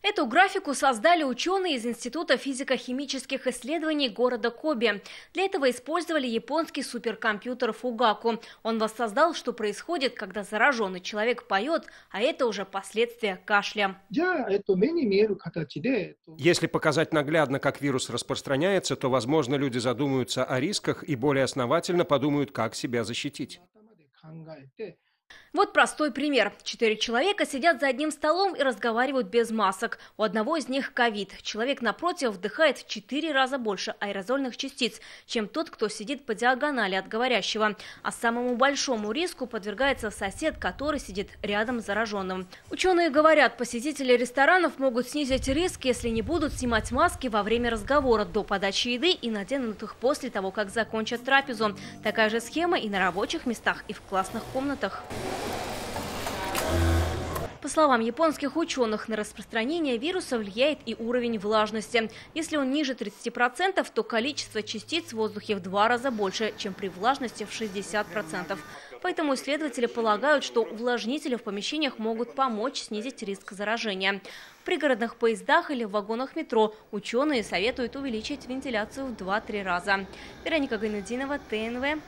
Эту графику создали ученые из Института физико-химических исследований города Коби. Для этого использовали японский суперкомпьютер Фугаку. Он воссоздал, что происходит, когда зараженный человек поет, а это уже последствия кашля. Если показать наглядно, как вирус распространяется, то, возможно, люди задумаются о рисках и более основательно подумают, как себя защитить. Вот простой пример. 4 человека сидят за одним столом и разговаривают без масок. У одного из них ковид. Человек напротив вдыхает в 4 раза больше аэрозольных частиц, чем тот, кто сидит по диагонали от говорящего. А самому большому риску подвергается сосед, который сидит рядом с зараженным. Ученые говорят, посетители ресторанов могут снизить риск, если не будут снимать маски во время разговора до подачи еды и наденут их после того, как закончат трапезу. Такая же схема и на рабочих местах, и в классных комнатах. По словам японских ученых, на распространение вируса влияет и уровень влажности. Если он ниже 30%, то количество частиц в воздухе в 2 раза больше, чем при влажности в 60%. Поэтому исследователи полагают, что увлажнители в помещениях могут помочь снизить риск заражения. В пригородных поездах или в вагонах метро ученые советуют увеличить вентиляцию в 2-3 раза. Вероника Гайнудинова, ТНВ.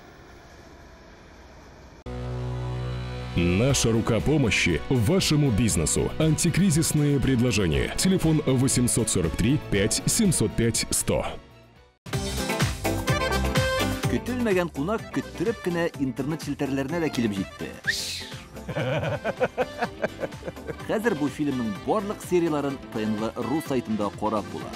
Наша рука помощи вашему бизнесу. Антикризисные предложения. Телефон 843 5 705 100. Көтелмәгән кунак көттөреп кенә интернет челтәрләренә дә килеп җитте. Хәзер бу фильмның барлык серияларын ТНВ.ру сайтында карап була.